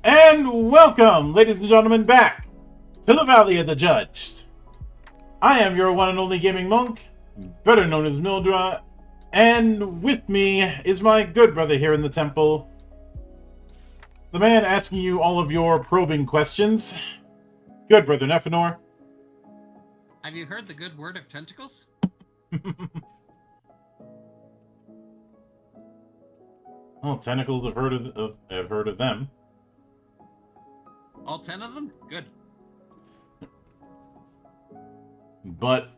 And welcome, ladies and gentlemen, back to the Valley of the Judged. I am your one and only gaming monk, better known as Mildra, and with me is my good brother here in the temple, the man asking you all of your probing questions, good brother Nephenor. Have you heard the good word of tentacles? Well, tentacles have heard of them. All 10 of them? Good. But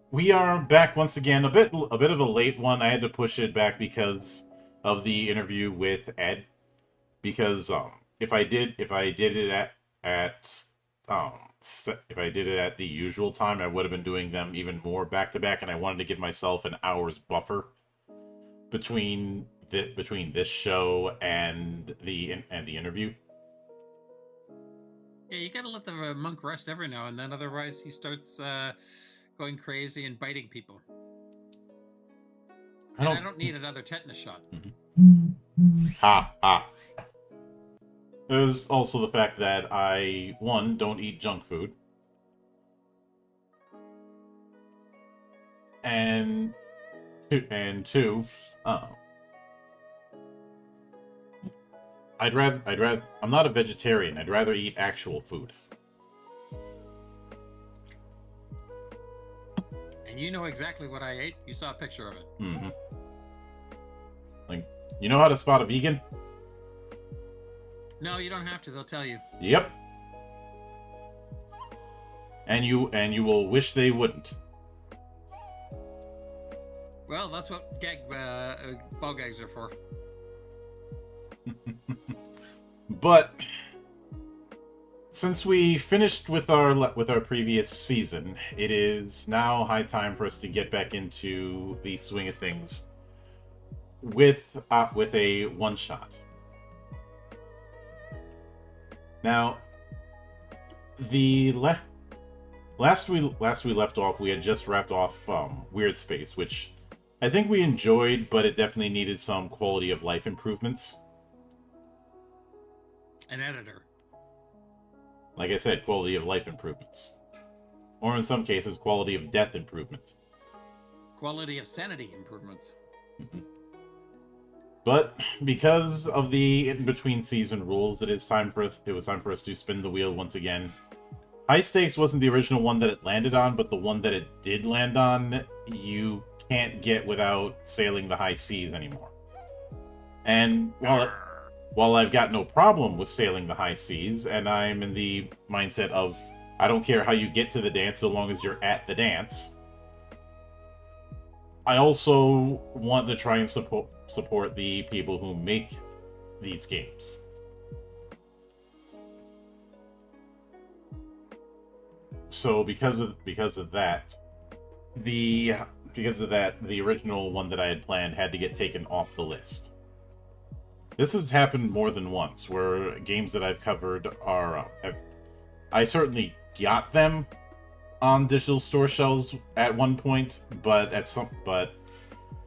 we are back once again. A bit of a late one. I had to push it back because of the interview with Ed. Because if I did it at the usual time, I would have been doing them even more back to back, and I wanted to give myself an hour's buffer between this show and the interview. Yeah, you gotta let the monk rest every now and then, otherwise he starts going crazy and biting people. I don't need another tetanus shot. Ha. There's also the fact that I, one, don't eat junk food. And two, I'd rather I'm not a vegetarian. I'd rather eat actual food. And you know exactly what I ate. You saw a picture of it. Mm-hmm. Like, you know how to spot a vegan? No, you don't have to. They'll tell you. Yep. And you will wish they wouldn't. Well, that's what ball gags are for. But since we finished with our previous season, it is now high time for us to get back into the swing of things with a one shot. Now, the last we left off, we had just wrapped off Weird Space, which I think we enjoyed, but it definitely needed some quality of life improvements. An editor. Like I said, quality of life improvements. Or in some cases, quality of death improvement. Quality of sanity improvements. But because of the in-between season rules, it was time for us to spin the wheel once again. High Stakes wasn't the original one that it landed on, but the one that it did land on, you can't get without sailing the high seas anymore. And while I've got no problem with sailing the high seas, and I'm in the mindset of I don't care how you get to the dance so long as you're at the dance, I also want to try and support the people who make these games. So because of that, the original one that I had planned had to get taken off the list. This has happened more than once, where games that I've covered are... I certainly got them on digital store shelves at one point, but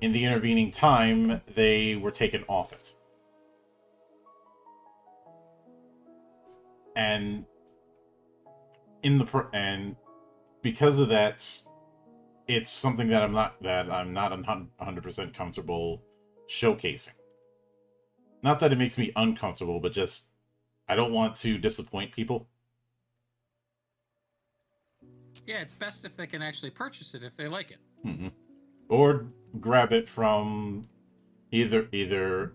in the intervening time, they were taken off it. And because of that, it's something that I'm not 100% comfortable showcasing. Not that it makes me uncomfortable, but just I don't want to disappoint people. Yeah, it's best if they can actually purchase it if they like it. Mm-hmm. Or grab it from either if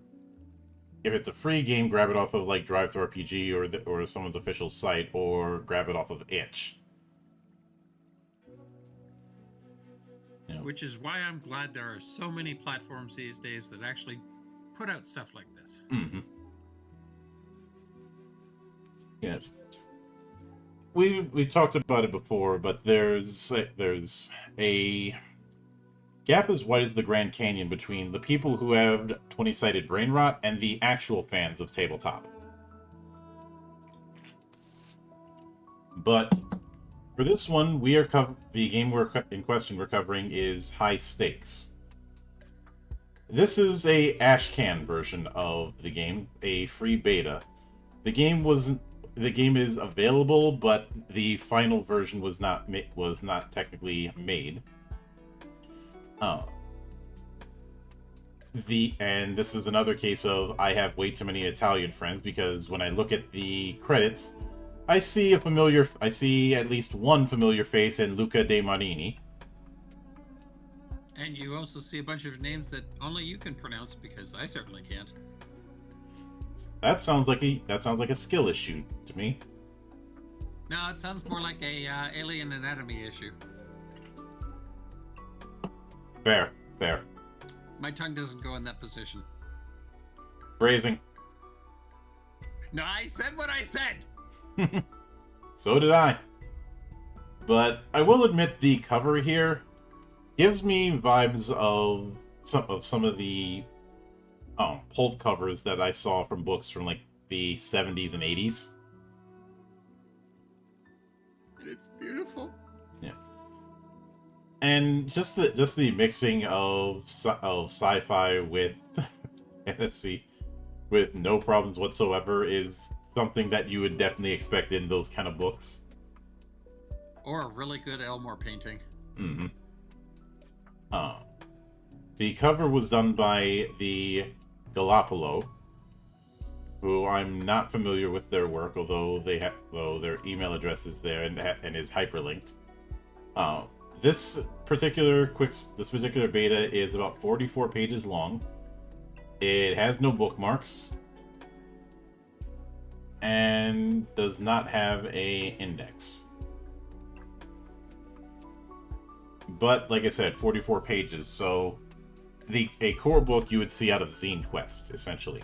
it's a free game, grab it off of like DriveThruRPG or someone's official site, or grab it off of itch. Yeah. Which is why I'm glad there are so many platforms these days that actually put out stuff like this. Mm-hmm. Yeah. We talked about it before, but there's a gap as wide as the Grand Canyon between the people who have 20-sided brain rot and the actual fans of tabletop. But for this one, the game in question we're covering is High Stakes. This is a Ashcan version of the game, a free beta. The game is available, but the final version was not technically made. And this is another case of I have way too many Italian friends, because when I look at the credits, I see at least one familiar face in Luca De Marini. And you also see a bunch of names that only you can pronounce, because I certainly can't. That sounds like a skill issue to me. No, it sounds more like a alien anatomy issue. Fair. My tongue doesn't go in that position. Phrasing. No, I said what I said! So did I. But I will admit the cover here gives me vibes of some of the pulp covers that I saw from books from like the 70s and 80s. It's beautiful. Yeah. And just the mixing of sci-fi with fantasy with no problems whatsoever is something that you would definitely expect in those kind of books. Or a really good Elmore painting. Mm-hmm. The cover was done by the Galapolo, who I'm not familiar with their work, although their email address is there and is hyperlinked. This particular beta is about 44 pages long. It has no bookmarks and does not have a index. But like I said, 44 pages, so a core book you would see out of Zine Quest, essentially.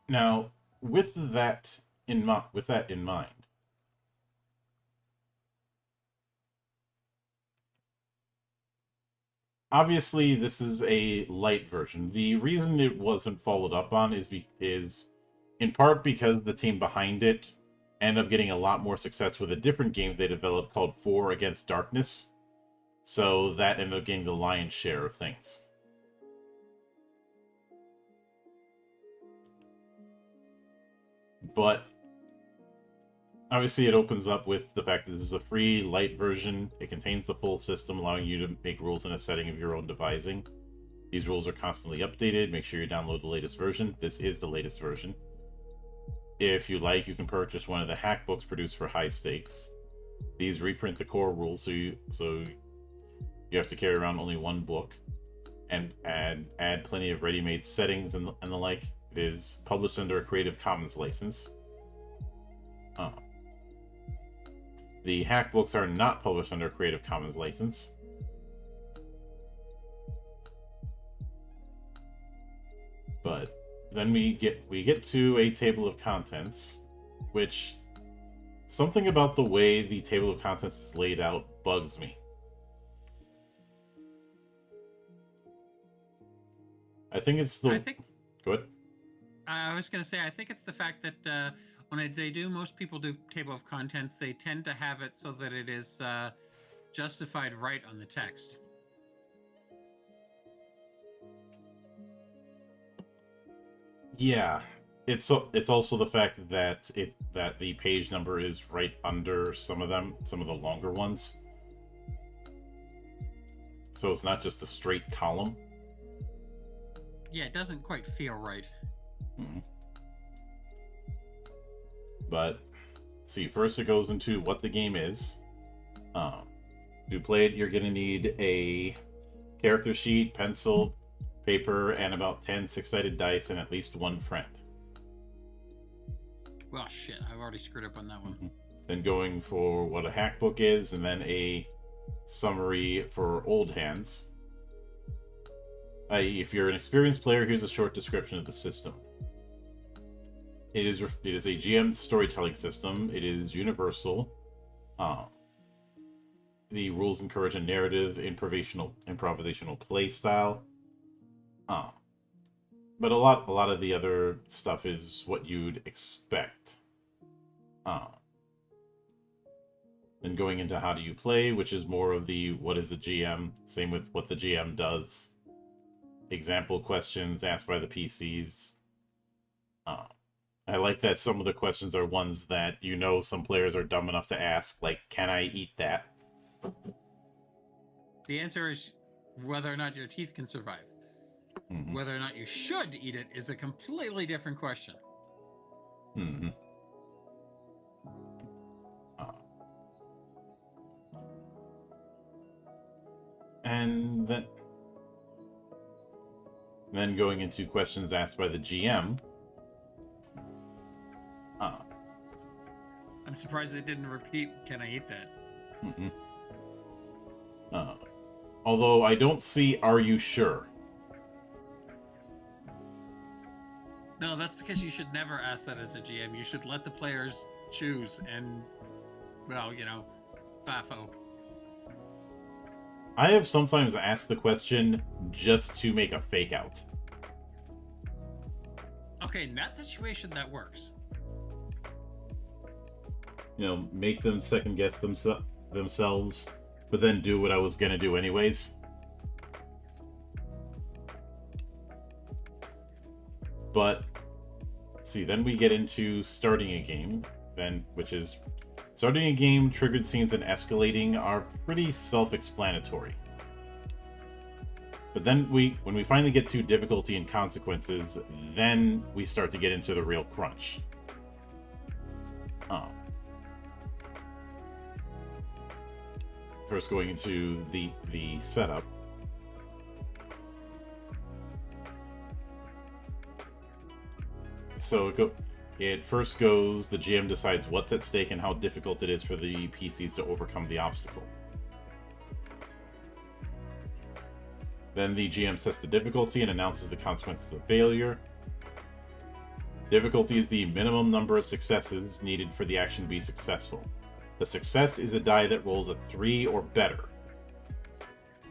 Now, with that in mind, obviously this is a light version. The reason it wasn't followed up on is in part because the team behind it ended up getting a lot more success with a different game they developed called 4 Against Darkness. So that ended up getting the lion's share of things. But Obviously, it opens up with the fact that this is a free, light version. It contains the full system, allowing you to make rules in a setting of your own devising. These rules are constantly updated. Make sure you download the latest version. This is the latest version. If you like, you can purchase one of the hack books produced for high stakes. These reprint the core rules, so you have to carry around only one book, and add plenty of ready-made settings and the like. It is published under a Creative Commons license. The hack books are not published under a Creative Commons license. But then we get to a table of contents, which something about the way the table of contents is laid out bugs me. I think it's the. Go ahead. I was going to say, I think it's the fact that when they do, most people do table of contents, they tend to have it so that it is justified right on the text. Yeah, it's also the fact that the page number is right under some of the longer ones. So it's not just a straight column. Yeah, it doesn't quite feel right. Mm-hmm. But see, first it goes into what the game is. To play it, you're gonna need a character sheet, pencil, paper, and about 10 six-sided dice, and at least one friend. Well, shit, I've already screwed up on that one. Mm-hmm. Then going for what a hack book is, and then a summary for old hands. If you're an experienced player, here's a short description of the system. It is a GM storytelling system. It is universal. The rules encourage a narrative, improvisational play style. But a lot of the other stuff is what you'd expect. Then going into how do you play, which is more of the what is the GM. Same with what the GM does. Example questions asked by the PCs. I like that some of the questions are ones that some players are dumb enough to ask, like, can I eat that? The answer is whether or not your teeth can survive. Mm-hmm. Whether or not you should eat it is a completely different question. Mm-hmm. And then going into questions asked by the GM. I'm surprised they didn't repeat, can I eat that? Mm-hmm. Although I don't see, are you sure? No, that's because you should never ask that as a GM. You should let the players choose and, baffo. I have sometimes asked the question just to make a fake out. Okay, in that situation, that works. Make them second guess themselves, but then do what I was going to do anyways. But, see, then we get into starting a game, starting a game, triggered scenes, and escalating are pretty self-explanatory. But then when we finally get to difficulty and consequences, then we start to get into the real crunch. First going into the setup. So it first goes, the GM decides what's at stake and how difficult it is for the PCs to overcome the obstacle. Then the GM sets the difficulty and announces the consequences of failure. Difficulty is the minimum number of successes needed for the action to be successful. The success is a die that rolls a 3 or better.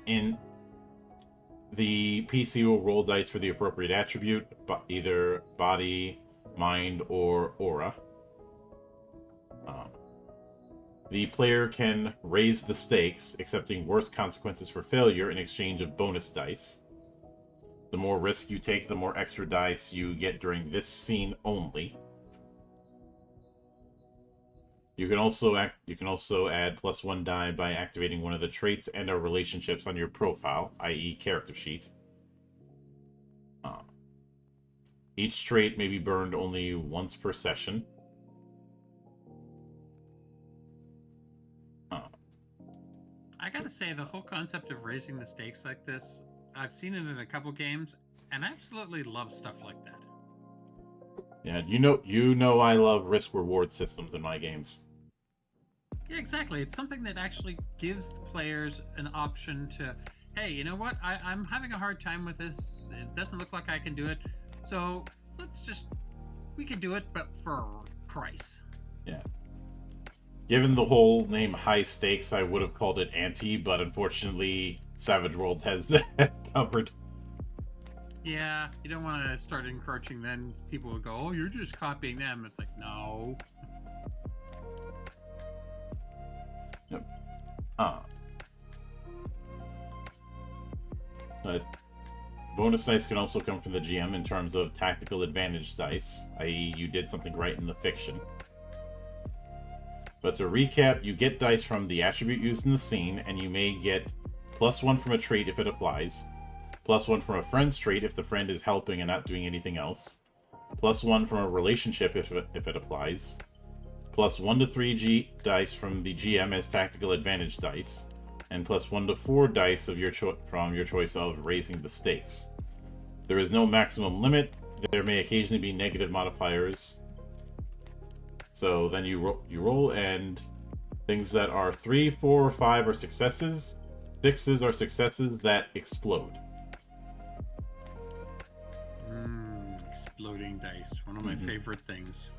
The PC will roll dice for the appropriate attribute, either body, mind, or aura. The player can raise the stakes, accepting worse consequences for failure in exchange of bonus dice. The more risk you take, the more extra dice you get during this scene only. You can also add +1 die by activating one of the traits and/or relationships on your profile, i.e., character sheet. Each trait may be burned only once per session. I gotta say, the whole concept of raising the stakes like this, I've seen it in a couple games, and I absolutely love stuff like that. Yeah, you know I love risk-reward systems in my games. Yeah, exactly. It's something that actually gives the players an option to, hey, you know what? I'm having a hard time with this. It doesn't look like I can do it. So we can do it, but for a price. Yeah. Given the whole name High Stakes, I would have called it Anti, but unfortunately, Savage Worlds has that covered. Yeah, you don't want to start encroaching, then people will go, oh, you're just copying them. It's like, no. Yep. But bonus dice can also come from the GM in terms of tactical advantage dice, i.e. you did something right in the fiction. But to recap, you get dice from the attribute used in the scene, and you may get +1 from a trait if it applies, +1 from a friend's trait if the friend is helping and not doing anything else, +1 from a relationship if it applies, +1 to 3 dice from the GM as tactical advantage dice, and +1 to 4 dice from your choice of raising the stakes. There is no maximum limit. There may occasionally be negative modifiers. So then you roll, and things that are 3, 4, or 5 are successes. 6s are successes that explode. Exploding dice, one of my favorite things.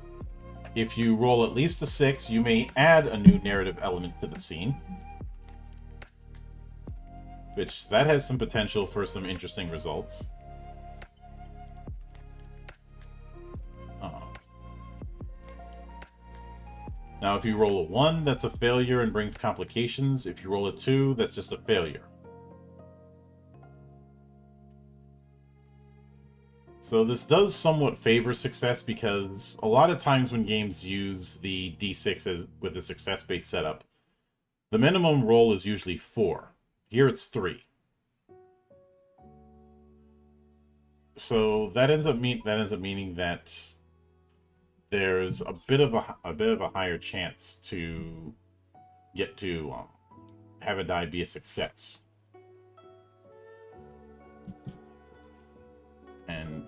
If you roll at least a 6, you may add a new narrative element to the scene. Which, that has some potential for some interesting results. Now, if you roll a 1, that's a failure and brings complications. If you roll a 2, that's just a failure. So this does somewhat favor success, because a lot of times when games use the D6 with a success-based setup, the minimum roll is usually 4. Here it's 3. So that ends up meaning that there's a bit of a higher chance to get to have a die be a success. And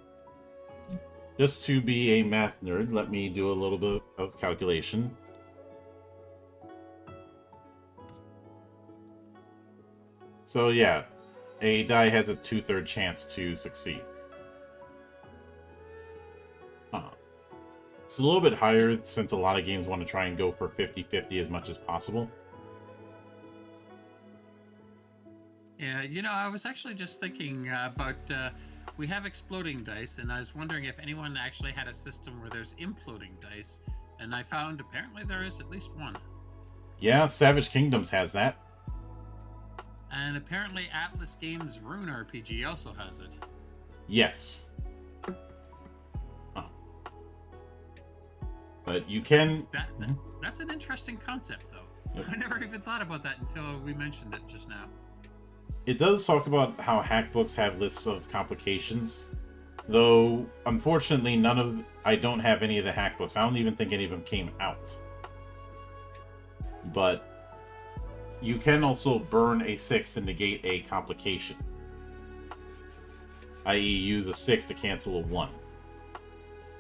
just to be a math nerd, let me do a little bit of calculation. So yeah, a die has a 2/3 chance to succeed. It's a little bit higher since a lot of games want to try and go for 50-50 as much as possible. Yeah, I was actually just thinking about, we have exploding dice, and I was wondering if anyone actually had a system where there's imploding dice, and I found apparently there is at least one. Yeah, Savage Kingdoms has that. And apparently Atlas Games Rune RPG also has it. Yes. But you can... That's an interesting concept, though. Yep. I never even thought about that until we mentioned it just now. It does talk about how hack books have lists of complications, though unfortunately I don't have any of the hack books. I don't even think any of them came out. But you can also burn a 6 to negate a complication, i.e. use a 6 to cancel a 1.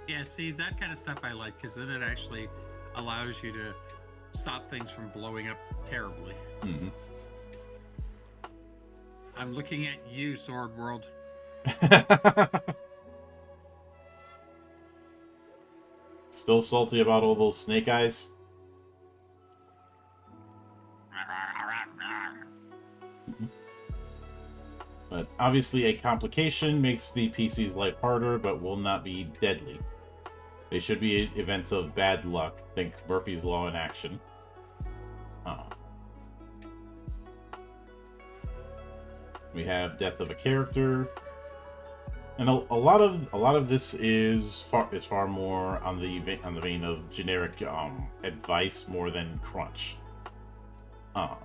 Yeah, see, that kind of stuff I like, because then it actually allows you to stop things from blowing up terribly. Mm-hmm. I'm looking at you, Sword World. Still salty about all those snake eyes? But obviously a complication makes the PC's life harder, but will not be deadly. They should be events of bad luck. Think Murphy's Law in action. We have death of a character. And a lot of this is far more on the vein of generic advice more than crunch. But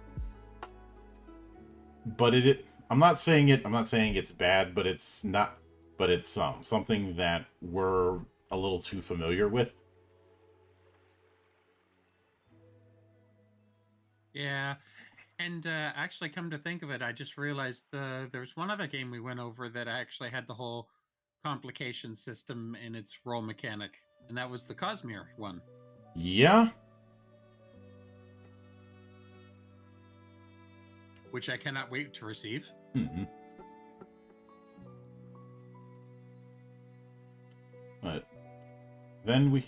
I'm not saying it's bad, but it's not. But it's something that we're a little too familiar with. Yeah. And actually, come to think of it, I just realized there was one other game we went over that actually had the whole complication system in its role mechanic, and that was the Cosmere one. Yeah. Which I cannot wait to receive. Mm-hmm. But then we...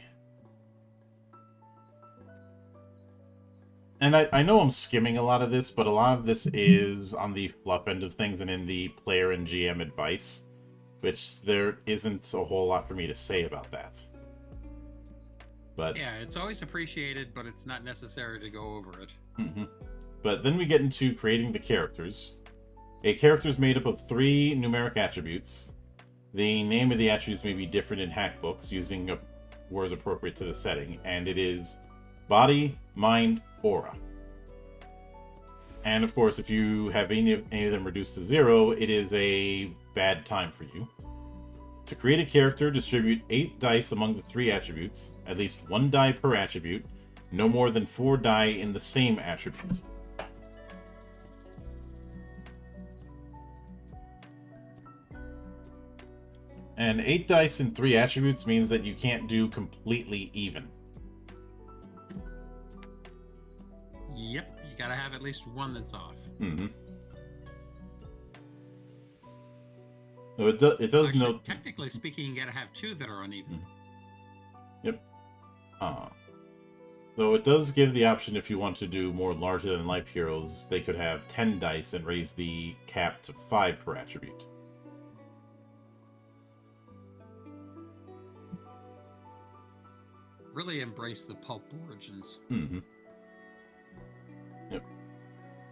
And I know I'm skimming a lot of this, but a lot of this is on the fluff end of things and in the player and GM advice, which there isn't a whole lot for me to say about that. But yeah, it's always appreciated, but it's not necessary to go over it. Mm-hmm. But then we get into creating the characters. A character is made up of 3 numeric attributes. The name of the attributes may be different in hack books, using words appropriate to the setting, and it is body, mind, aura. And of course, if you have any of them reduced to 0, it is a bad time for you. To create a character, distribute 8 dice among the 3 attributes, at least 1 die per attribute, no more than 4 die in the same attribute. And 8 dice in 3 attributes means that you can't do completely even. Yep, you gotta have at least one that's off. Mm-hmm. So it does Actually, note... technically speaking, you gotta have 2 that are uneven. Yep. Though it does give the option, if you want to do more larger-than-life heroes, they could have 10 dice and raise the cap to 5 per attribute. Really embrace the pulp origins. Mm-hmm. Yep.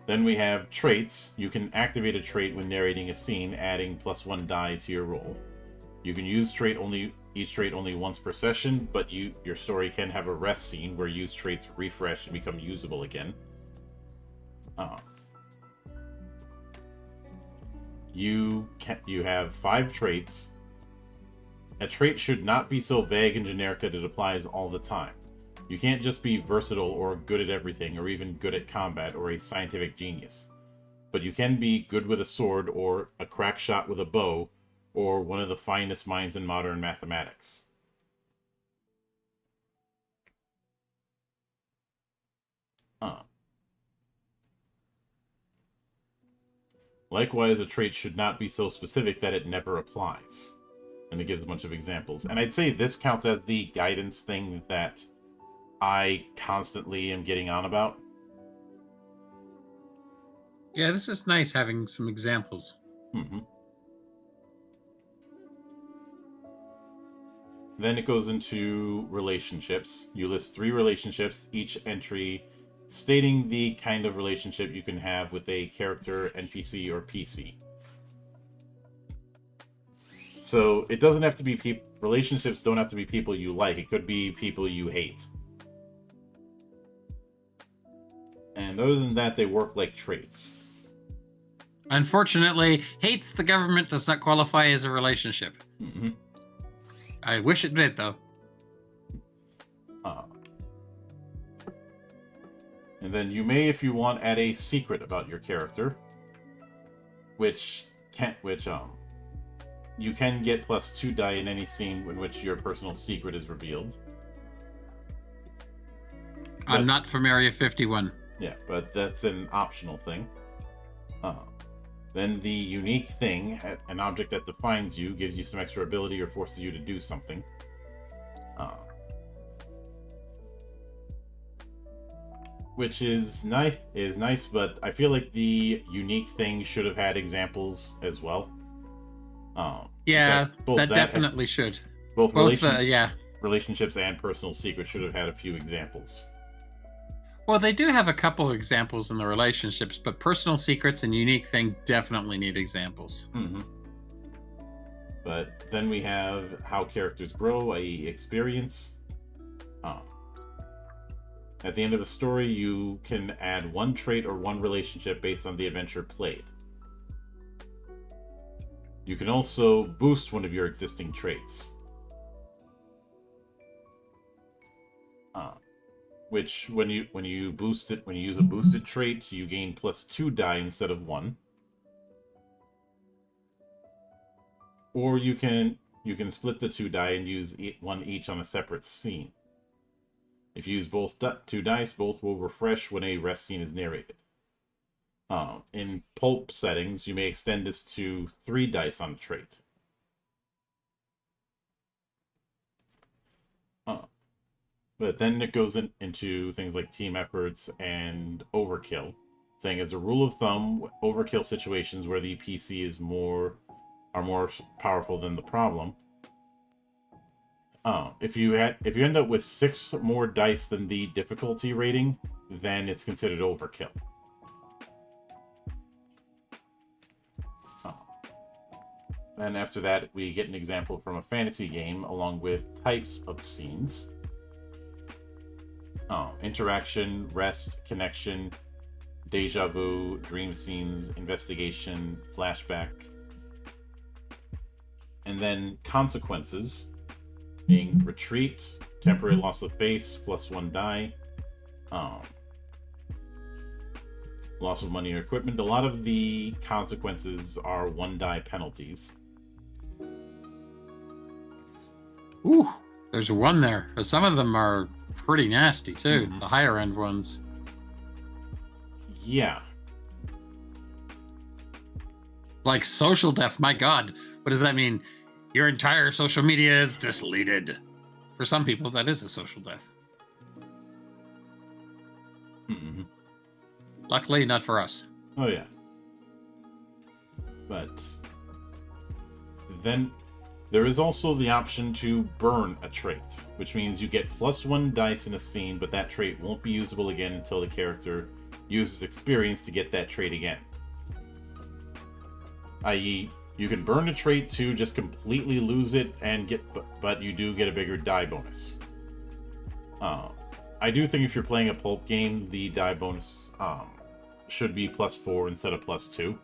Then we have traits. You can activate a trait when narrating a scene, adding +1 die to your roll. You can use each trait only once per session, but your story can have a rest scene where used traits refresh and become usable again. You have 5 traits. A trait should not be so vague and generic that it applies all the time. You can't just be versatile or good at everything, or even good at combat, or a scientific genius. But you can be good with a sword, or a crack shot with a bow, or one of the finest minds in modern mathematics. Likewise, a trait should not be so specific that it never applies. And it gives a bunch of examples. And I'd say this counts as the guidance thing that I constantly am getting on about. Yeah, this is nice having some examples. Mm-hmm. Then it goes into relationships. You list 3 relationships, each entry stating the kind of relationship you can have with a character, NPC, or PC. So it doesn't have to be relationships don't have to be people you like. It could be people you hate. And other than that, they work like traits. Unfortunately, hates the government does not qualify as a relationship. Mm-hmm. I wish it did, though. And then you may, if you want, add a secret about your character, you can get +2 die in any scene in which your personal secret is revealed. I'm not from Area 51. Yeah, but that's an optional thing. Then the unique thing, an object that defines you, gives you some extra ability or forces you to do something. Which is nice, but I feel like the unique thing should have had examples as well. Yeah, that definitely should. Both yeah. Relationships and personal secrets should have had a few examples. Well, they do have a couple of examples in the relationships, but personal secrets and unique thing definitely need examples. Mm-hmm. But then we have how characters grow, i.e. experience. At the end of a story, you can add one trait or one relationship based on the adventure played. You can also boost one of your existing traits. Which when you use a boosted trait, you gain +2 die instead of 1. Or you can split the 2 die and use 1 each on a separate scene. If you use both 2 dice, both will refresh when a rest scene is narrated. In pulp settings, you may extend this to 3 dice on a trait. But then it goes into things like team efforts and overkill, saying as a rule of thumb, overkill situations where the PC are more powerful than the problem. If you end up with 6 more dice than the difficulty rating, then it's considered overkill. And after that, we get an example from a fantasy game along with types of scenes. Interaction, rest, connection, deja vu, dream scenes, investigation, flashback. And then consequences, being retreat, temporary loss of base, +1 die, loss of money or equipment. A lot of the consequences are 1 die penalties. Ooh, there's one there. But some of them are pretty nasty too. The higher end ones. Yeah. Like social death. My God, what does that mean? Your entire social media is deleted. For some people, that is a social death. Mm-hmm. Luckily, not for us. Oh yeah. But then there is also the option to burn a trait, which means you get +1 dice in a scene, but that trait won't be usable again until the character uses experience to get that trait again. I.e., you can burn a trait to just completely lose it and but you do get a bigger die bonus. I do think if you're playing a pulp game, the die bonus should be +4 instead of +2.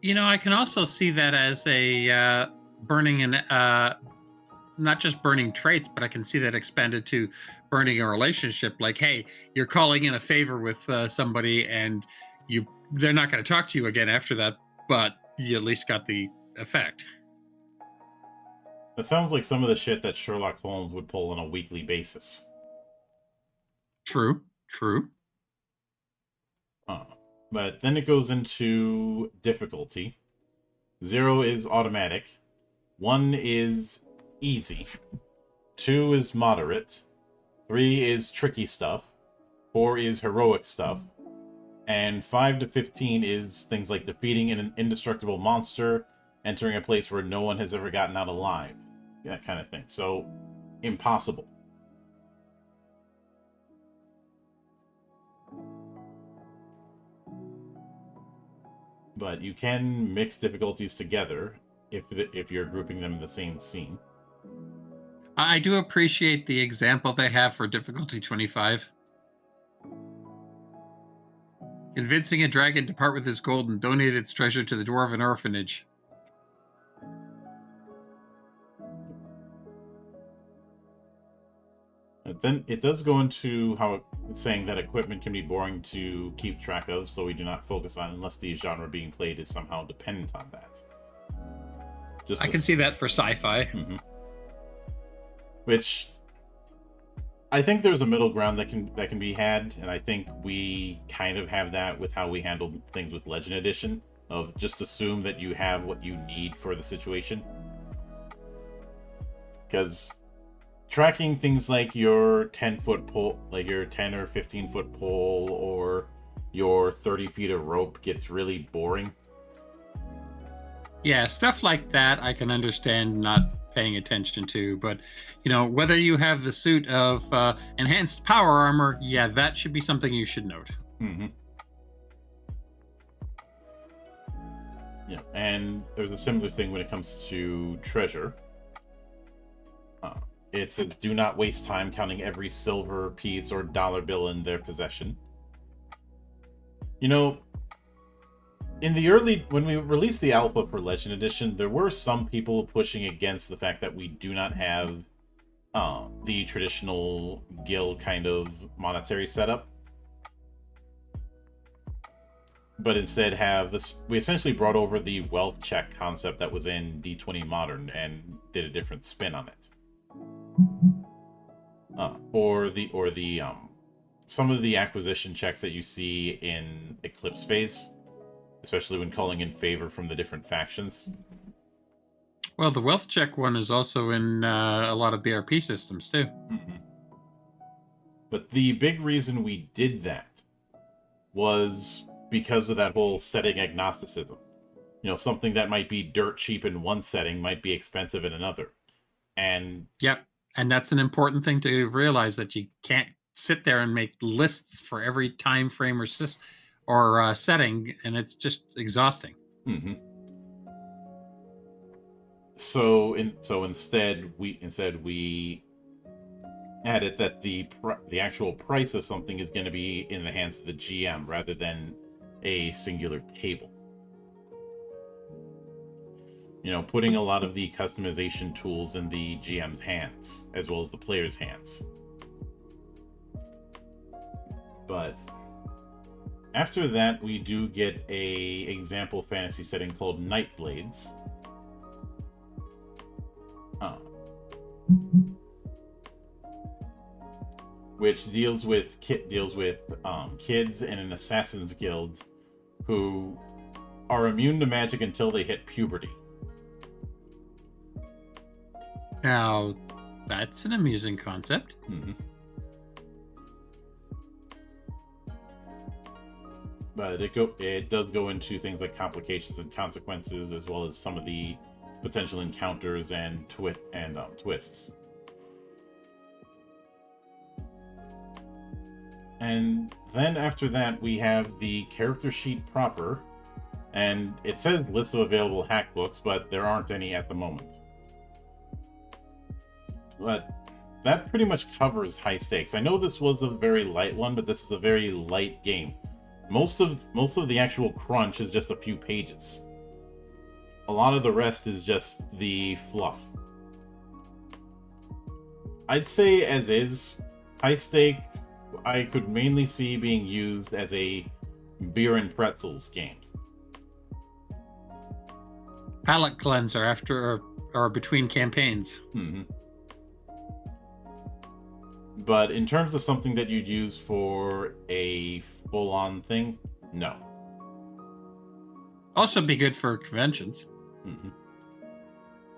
You know, I can also see that as a burning not just burning traits, but I can see that expanded to burning a relationship. Like, hey, you're calling in a favor with somebody, and they're not going to talk to you again after that, but you at least got the effect. That sounds like some of the shit that Sherlock Holmes would pull on a weekly basis. True. But then it goes into difficulty. 0 is automatic. 1 is easy. 2 is moderate. 3 is tricky stuff. 4 is heroic stuff. And 5 to 15 is things like defeating an indestructible monster, entering a place where no one has ever gotten out alive. That kind of thing. So, impossible. But you can mix difficulties together if you're grouping them in the same scene. I do appreciate the example they have for difficulty 25. Convincing a dragon to part with his gold and donate its treasure to the dwarven orphanage. But then it does go into how it's saying that equipment can be boring to keep track of, so we do not focus on unless the genre being played is somehow dependent on that. I can see that for sci-fi. Mm-hmm. Which I think there's a middle ground that can be had, and I think we kind of have that with how we handled things with Legend Edition, of just assume that you have what you need for the situation. Because tracking things like your 10-foot pole, like your 10 or 15-foot pole, or your 30 feet of rope gets really boring. Yeah, stuff like that I can understand not paying attention to, but whether you have the suit of enhanced power armor, yeah, that should be something you should note. Mm-hmm. Yeah, and there's a similar thing when it comes to treasure. It says, do not waste time counting every silver piece or dollar bill in their possession. You know, when we released the alpha for Legend Edition, there were some people pushing against the fact that we do not have the traditional guild kind of monetary setup, but instead have this. We essentially brought over the wealth check concept that was in D20 Modern and did a different spin on it. Some of the acquisition checks that you see in Eclipse Phase, especially when calling in favor from the different factions. Well, the wealth check one is also in a lot of BRP systems too. Mm-hmm. But the big reason we did that was because of that whole setting agnosticism. You know, something that might be dirt cheap in one setting might be expensive in another. And yep, and that's an important thing to realize, that you can't sit there and make lists for every time frame or setting, and it's just exhausting. Mm-hmm. So instead we added that the actual price of something is going to be in the hands of the GM rather than a singular table. You know, putting a lot of the customization tools in the GM's hands as well as the player's hands. But after that, we do get a example fantasy setting called Nightblades. Which deals with kids in an assassin's guild who are immune to magic until they hit puberty. Now, that's an amusing concept. Mm-hmm. But it does go into things like complications and consequences, as well as some of the potential encounters and twists. And then after that, we have the character sheet proper, and it says list of available hack books, but there aren't any at the moment. But that pretty much covers high stakes. I know this was a very light one, but this is a very light game. Most of the actual crunch is just a few pages. A lot of the rest is just the fluff. I'd say as is, high stakes I could mainly see being used as a beer and pretzels game. Palate cleanser after or between campaigns. Mm-hmm. But in terms of something that you'd use for a full-on thing, no. Also be good for conventions. Mm-hmm.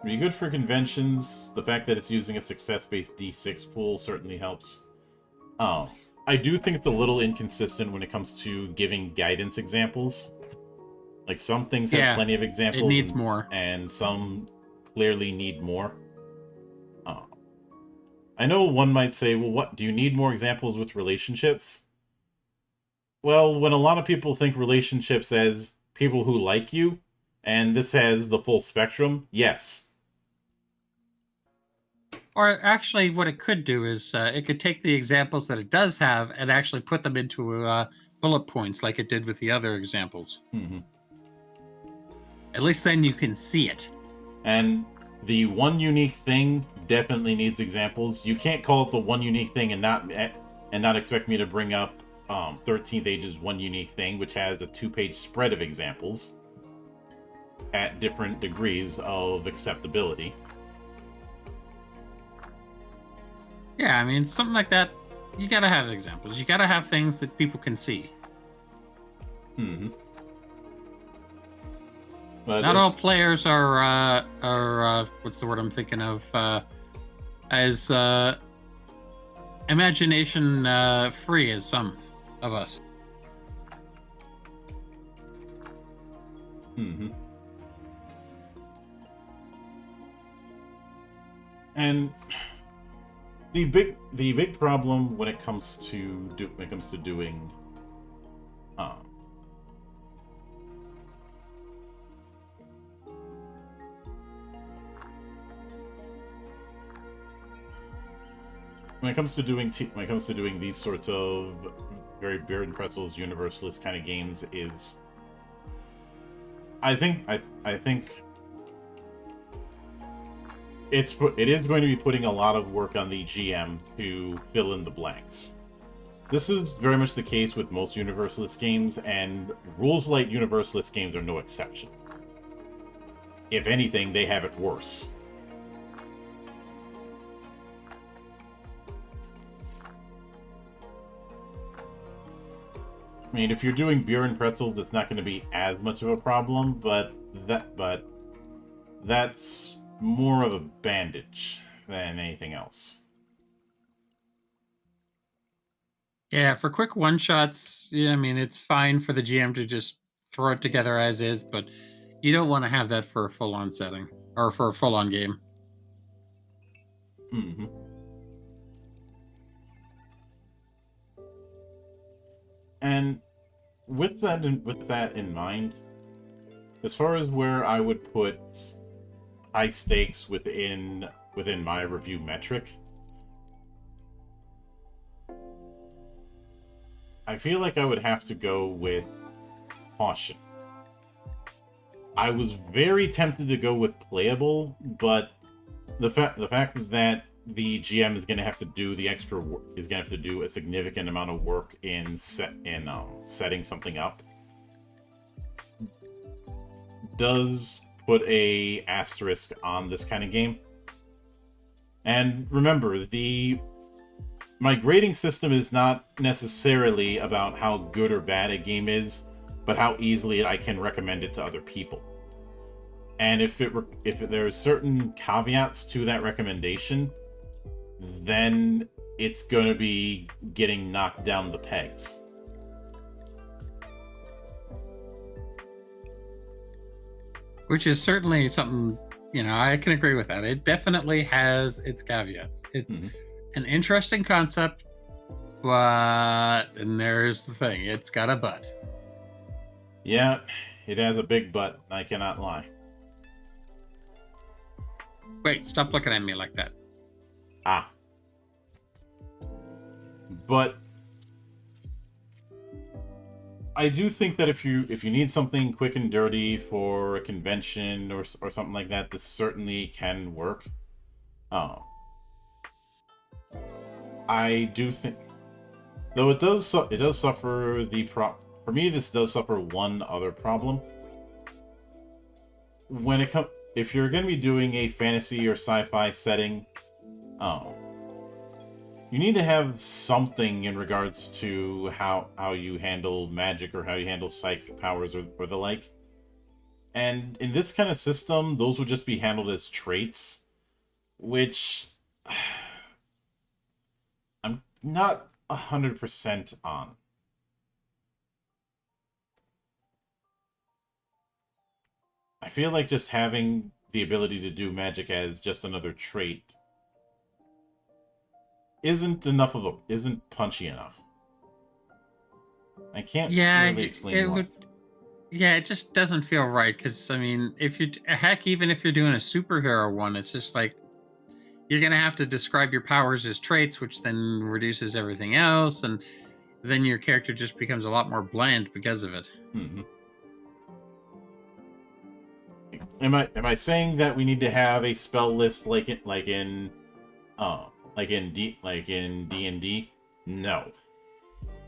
Be good for conventions. The fact that it's using a success-based D6 pool certainly helps. I do think it's a little inconsistent when it comes to giving guidance examples. Like, some things have plenty of examples. It needs more. And some clearly need more. I know one might say, well, what, do you need more examples with relationships? Well, when a lot of people think relationships as people who like you, and this has the full spectrum, yes. Or actually, what it could do is it could take the examples that it does have and actually put them into bullet points like it did with the other examples. Mm-hmm. At least then you can see it. And the one unique thing definitely needs examples. You can't call it the one unique thing and not expect me to bring up 13th Age's one unique thing, which has a 2-page spread of examples at different degrees of acceptability. Yeah, I mean, something like that, you gotta have examples. You gotta have things that people can see. Mm-hmm. But not all players are what's the word I'm thinking of? As imagination free as some of us. Mm-hmm. And the big problem when it comes to doing when it comes to doing these sorts of very beer and pretzels universalist kind of games, is I think it is going to be putting a lot of work on the GM to fill in the blanks. This is very much the case with most universalist games, and rules light universalist games are no exception. If anything, they have it worse. I mean, if you're doing beer and pretzels, it's not going to be as much of a problem, but that's more of a bandage than anything else. Yeah, for quick one-shots, yeah, I mean, it's fine for the GM to just throw it together as is, but you don't want to have that for a full-on setting, or for a full-on game. Mm-hmm. And with that in mind, as far as where I would put high stakes within my review metric, I feel like I would have to go with caution. I was very tempted to go with playable, but the fact that the GM is going to have to do a significant amount of work in setting something up does put a asterisk on this kind of game. And remember, my grading system is not necessarily about how good or bad a game is, but how easily I can recommend it to other people. And if there are certain caveats to that recommendation, then it's going to be getting knocked down the pegs. Which is certainly something, I can agree with that. It definitely has its caveats. It's an interesting concept, and there's the thing, it's got a but. Yeah, it has a big but, I cannot lie. Wait, stop looking at me like that. But I do think that if you need something quick and dirty for a convention or something like that, this certainly can work. I do think, though it does suffer for me, this does suffer one other problem. If you're going to be doing a fantasy or sci-fi setting, you need to have something in regards to how you handle magic or how you handle psychic powers or the like. And in this kind of system, those would just be handled as traits, which I'm not 100% on. I feel like just having the ability to do magic as just another trait isn't punchy enough. I can't really explain why. It just doesn't feel right, because, I mean, even if you're doing a superhero one, it's just like, you're going to have to describe your powers as traits, which then reduces everything else, and then your character just becomes a lot more bland because of it. Mm-hmm. Am I saying that we need to have a spell list like in D&D? No.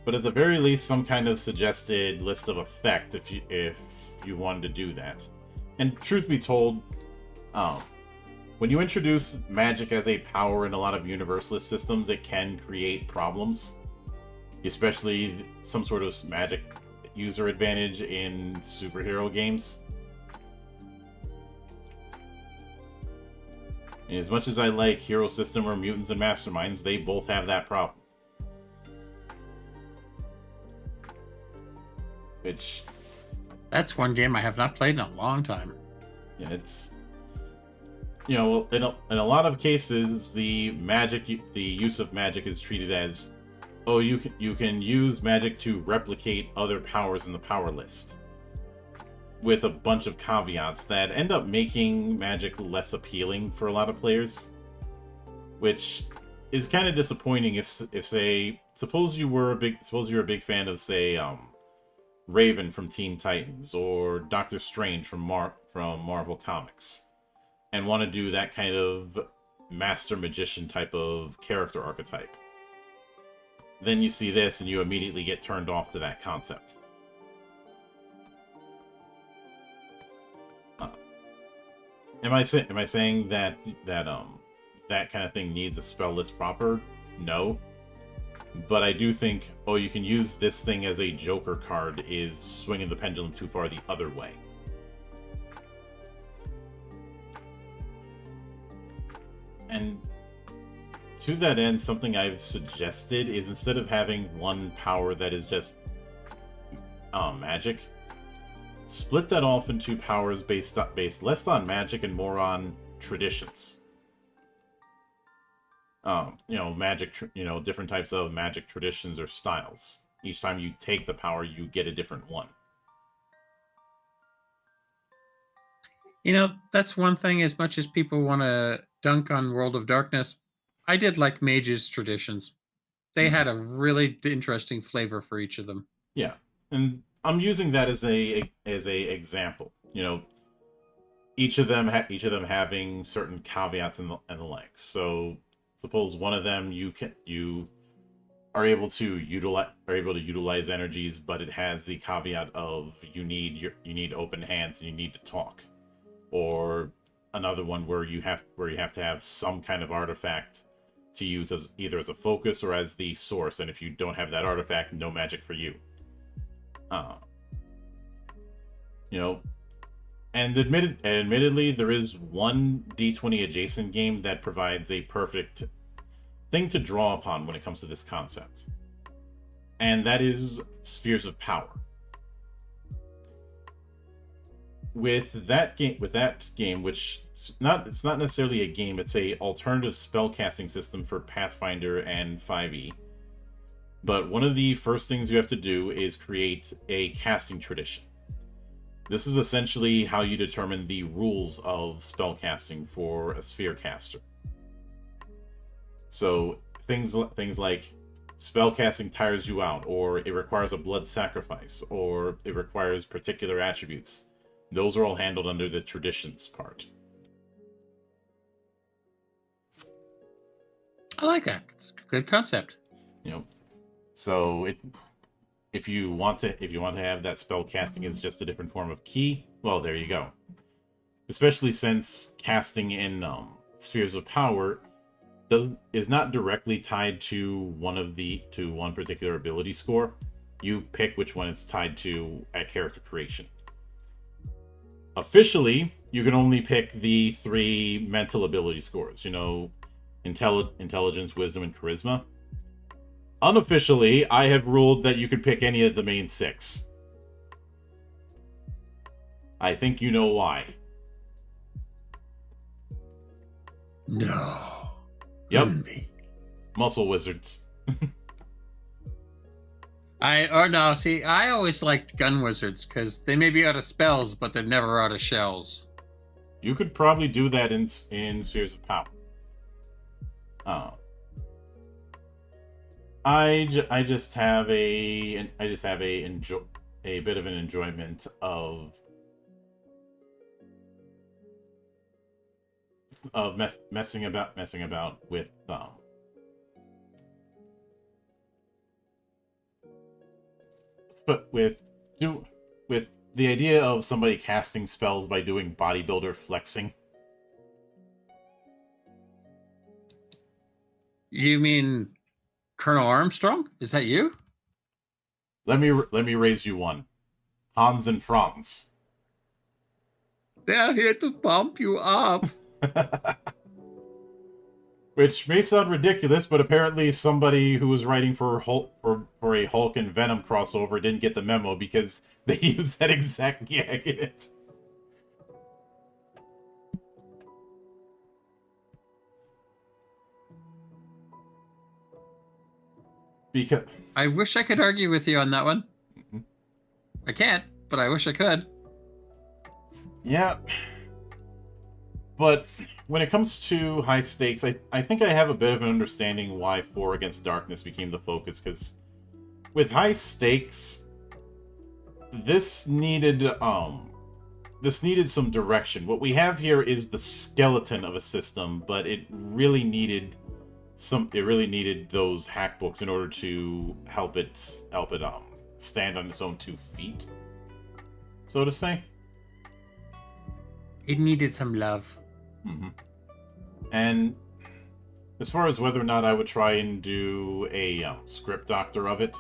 But at the very least, some kind of suggested list of effect if you wanted to do that. And truth be told, when you introduce magic as a power in a lot of universalist systems, it can create problems, especially some sort of magic user advantage in superhero games. And as much as I like Hero System or Mutants and Masterminds, they both have that problem. That's one game I have not played in a long time. Yeah, it's... in a lot of cases, the use of magic is treated as, oh, you can use magic to replicate other powers in the power list, with a bunch of caveats that end up making magic less appealing for a lot of players, which is kind of disappointing if say suppose you're a big fan of say Raven from Teen Titans or Doctor Strange from Marvel Comics, and want to do that kind of master magician type of character archetype. Then you see this and you immediately get turned off to that concept. Am I saying that that kind of thing needs a spell list proper? No. But I do think, oh, you can use this thing as a Joker card is swinging the pendulum too far the other way. And to that end, something I've suggested is instead of having one power that is just magic, split that off into powers based less on magic and more on traditions. Different types of magic traditions or styles. Each time you take the power, you get a different one. That's one thing. As much as people want to dunk on World of Darkness, I did like Mage's traditions. They had a really interesting flavor for each of them. Yeah, and I'm using that as a example. Each of them having certain caveats and the like. So suppose one of them you are able to utilize energies, but it has the caveat of you need open hands and you need to talk. Or another one where you have to have some kind of artifact to use as either as a focus or as the source, and if you don't have that artifact, no magic for you. And admittedly, there is one D20 adjacent game that provides a perfect thing to draw upon when it comes to this concept, and that is Spheres of Power. With that game, which it's not necessarily a game, it's a alternative spellcasting system for Pathfinder and 5e. But one of the first things you have to do is create a casting tradition. This is essentially how you determine the rules of spellcasting for a sphere caster. So things like spellcasting tires you out, or it requires a blood sacrifice, or it requires particular attributes. Those are all handled under the traditions part. I like that. It's a good concept. So if you want to have that spell casting as just a different form of key, well, there you go. Especially since casting in Spheres of Power is not directly tied to one particular ability score. You pick which one it's tied to at character creation. Officially, you can only pick the 3 mental ability scores. Intelligence, wisdom, and charisma. Unofficially, I have ruled that you can pick any of the main 6. I think you know why. No. Yep. Muscle wizards. I always liked gun wizards because they may be out of spells, but they're never out of shells. You could probably do that in Spheres of Power. I just have a bit of an enjoyment of messing about with but with the idea of somebody casting spells by doing bodybuilder flexing. You mean Colonel Armstrong? Is that you? Let me raise you one. Hans and Franz. They're here to pump you up. Which may sound ridiculous, but apparently somebody who was writing for a Hulk and Venom crossover didn't get the memo because they used that exact gag in it. Because I wish I could argue with you on that one. Mm-hmm. I can't, but I wish I could. Yeah. But when it comes to high stakes, I think I have a bit of an understanding why 4 Against Darkness became the focus, because with high stakes, this needed some direction. What we have here is the skeleton of a system, but it really needed those hack books in order to help it stand on its own 2 feet, so to say. It needed some love. Mm-hmm. And as far as whether or not I would try and do a script doctor of it,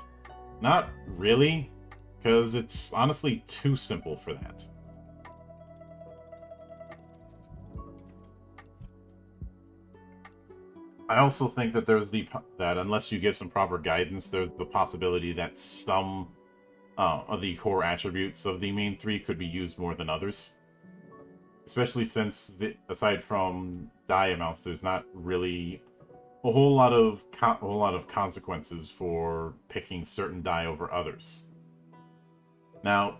not really, because it's honestly too simple for that. I also think that there's that unless you give some proper guidance, there's the possibility that some of the core attributes of the main 3 could be used more than others. Especially since, aside from die amounts, there's not really a whole lot of consequences for picking certain die over others. Now,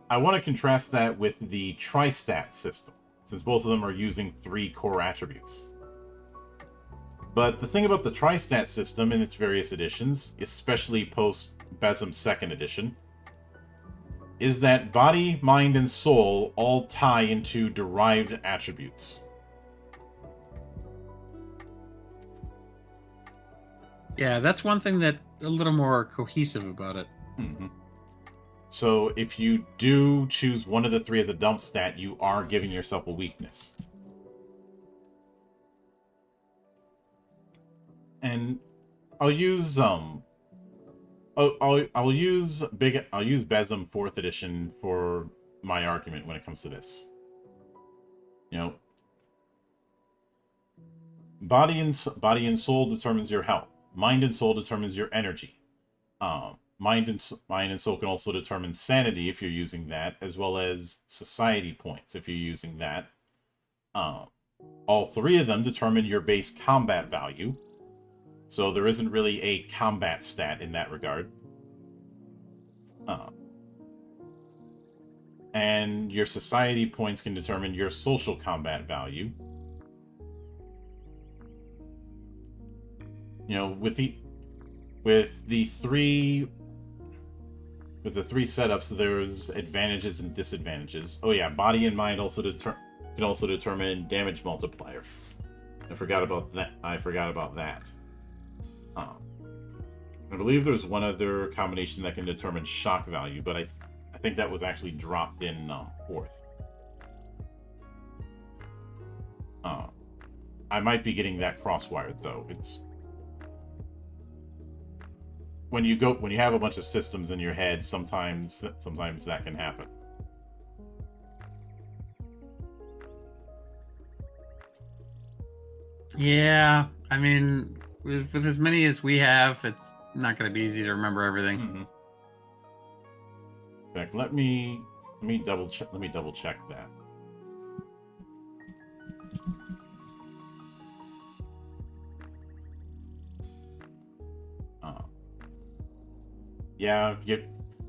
I want to contrast that with the Tri-Stat system, since both of them are using 3 core attributes. But the thing about the Tri-Stat system in its various editions, especially post-Besem 2nd edition, is that body, mind, and soul all tie into derived attributes. Yeah, that's one thing that a little more cohesive about it. Mm-hmm. So if you do choose one of the 3 as a dump stat, you are giving yourself a weakness. And I'll use I'll use Besem 4th edition for my argument when it comes to this. You know, body and soul determines your health. Mind and soul determines your energy. Mind and soul can also determine sanity if you're using that, as well as society points if you're using that. All 3 of them determine your base combat value. So there isn't really a combat stat in that regard. And your society points can determine your social combat value. You know, with the 3 setups, there's advantages and disadvantages. Oh yeah, body and mind can also determine damage multiplier. I forgot about that. I believe there's one other combination that can determine shock value, but I think that was actually dropped in 4th. I might be getting that crosswired though. It's when you have a bunch of systems in your head, sometimes that can happen. Yeah, I mean, with as many as we have, it's not going to be easy to remember everything. Mm-hmm. In fact, let me double check that.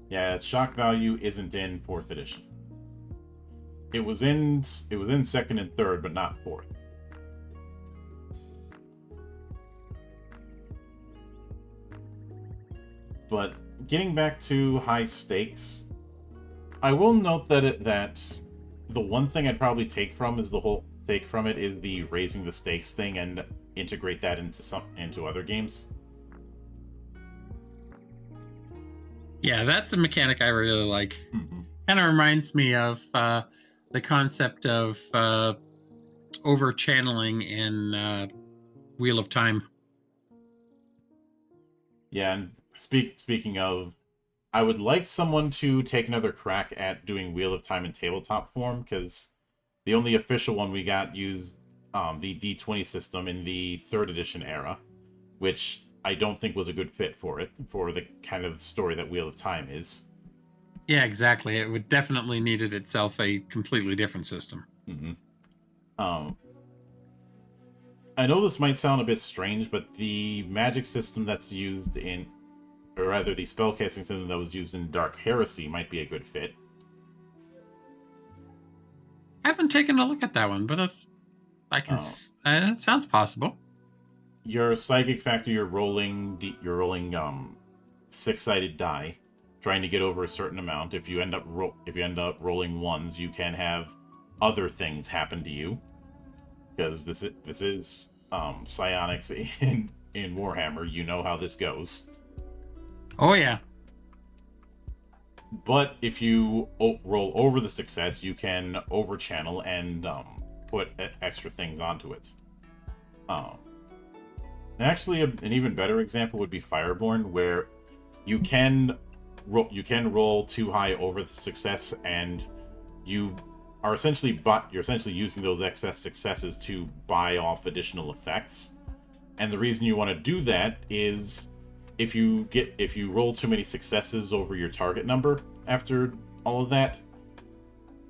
Yeah, shock value isn't in 4th edition. It was in 2nd and 3rd, but not 4th. But getting back to high stakes, I will note that the one thing I'd probably take from it is the raising the stakes thing and integrate that into other games. Yeah, that's a mechanic I really like. Mm-hmm. Kind of reminds me of the concept of over channeling in Wheel of Time. Yeah, and speaking of, I would like someone to take another crack at doing Wheel of Time in tabletop form, because the only official one we got used the D20 system in the 3rd edition era, which I don't think was a good fit for the kind of story that Wheel of Time is. Yeah, exactly. It would definitely needed itself a completely different system. Mm-hmm. I know this might sound a bit strange, but the magic system that's used in, or rather the spellcasting system that was used in Dark Heresy might be a good fit. I haven't taken a look at that one, but It sounds possible. Your psychic factor, you're rolling 6-sided die, trying to get over a certain amount. If you end up rolling ones, you can have other things happen to you, because this is psionics in Warhammer. You know how this goes. Oh yeah. But if you roll over the success, you can overchannel and put extra things onto it. Actually, an even better example would be Fireborn, where you can roll too high over the success, and you're essentially using those excess successes to buy off additional effects. And the reason you want to do that is if you roll too many successes over your target number after all of that,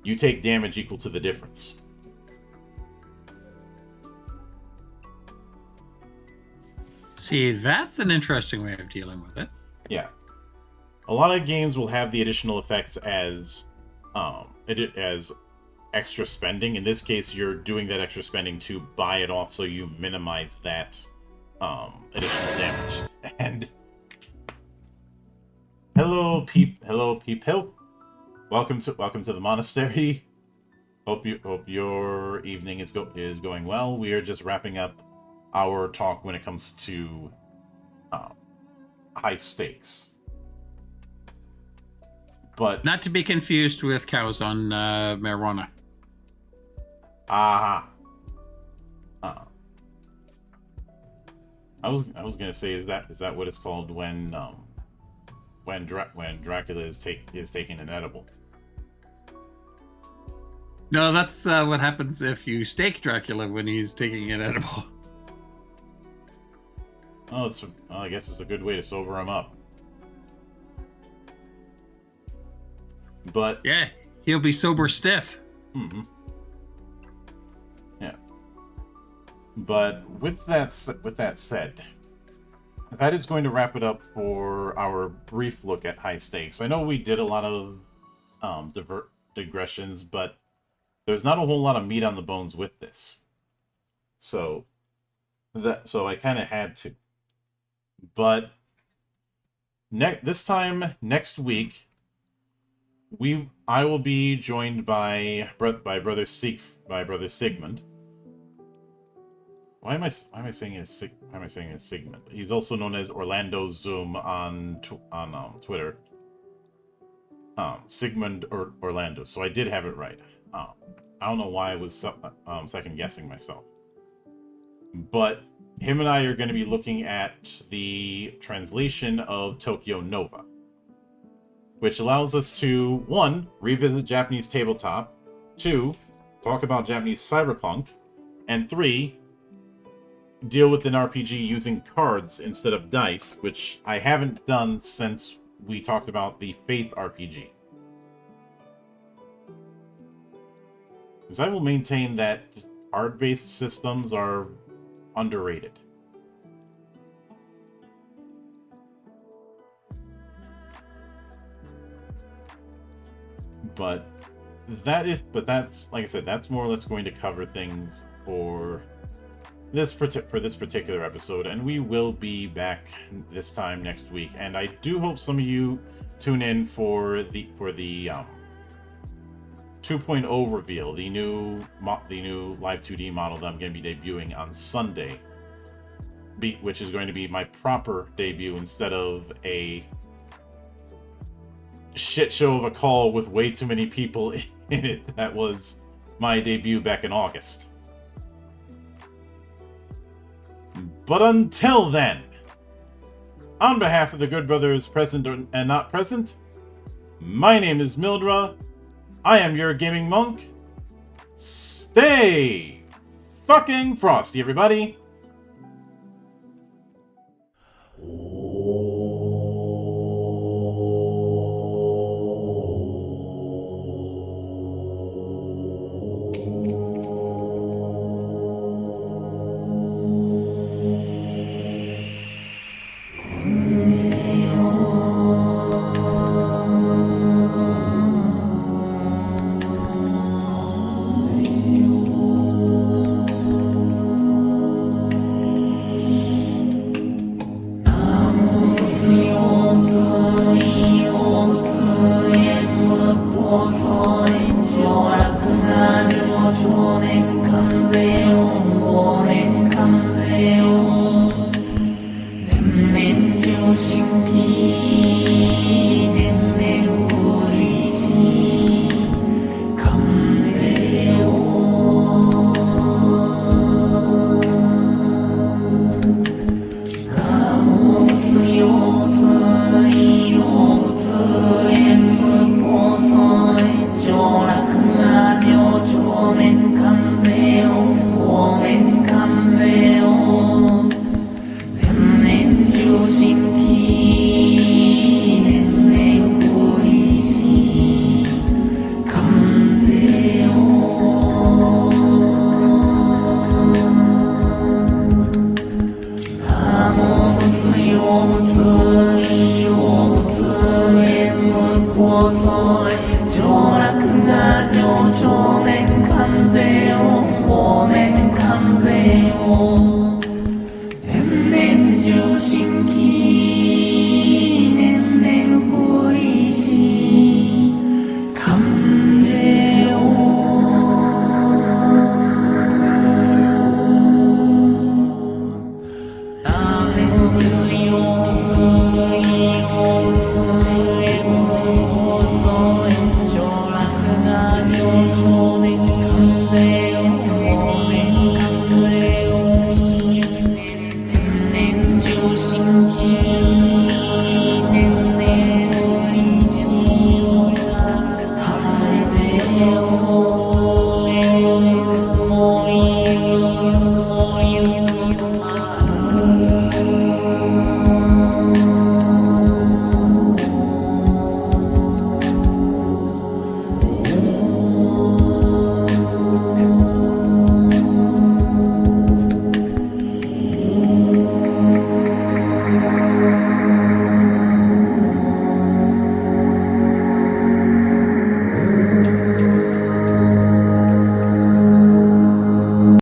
you take damage equal to the difference. See, that's an interesting way of dealing with it. Yeah. A lot of games will have the additional effects as extra spending. In this case, you're doing that extra spending to buy it off, so you minimize that additional damage. And hello, people. Welcome to the monastery. Hope your evening is going well. We are just wrapping up our talk when it comes to high stakes. But not to be confused with cows on marijuana. Aha. I was gonna say, is that what it's called when Dracula is taking an edible? No, that's what happens if you stake Dracula when he's taking an edible. Oh, I guess it's a good way to sober him up. But yeah, he'll be sober stiff. Mm-hmm. Yeah. But with that said, that is going to wrap it up for our brief look at high stakes. I know we did a lot of digressions, but there's not a whole lot of meat on the bones with this. So I kind of had to. But next week, I will be joined by brother Sigmund. Why am I saying it's Sigmund? He's also known as Orlando Zoom on Twitter. Sigmund or Orlando. So I did have it right. I don't know why I was second guessing myself. But him and I are going to be looking at the translation of Tokyo Nova, which allows us to 1. revisit Japanese tabletop, 2. talk about Japanese cyberpunk, and 3. deal with an RPG using cards instead of dice, which I haven't done since we talked about the Faith RPG. Because I will maintain that card-based systems are underrated. But that's like I said, that's more or less going to cover things for this particular episode, and we will be back this time next week. And I do hope some of you tune in for the 2.0 reveal, the new Live 2D model that I'm going to be debuting on Sunday, which is going to be my proper debut instead of a shit show of a call with way too many people in it. That was my debut back in August. But until then, on behalf of the good brothers present and not present, my name is Mildra. I am your gaming monk. Stay fucking frosty, everybody. voice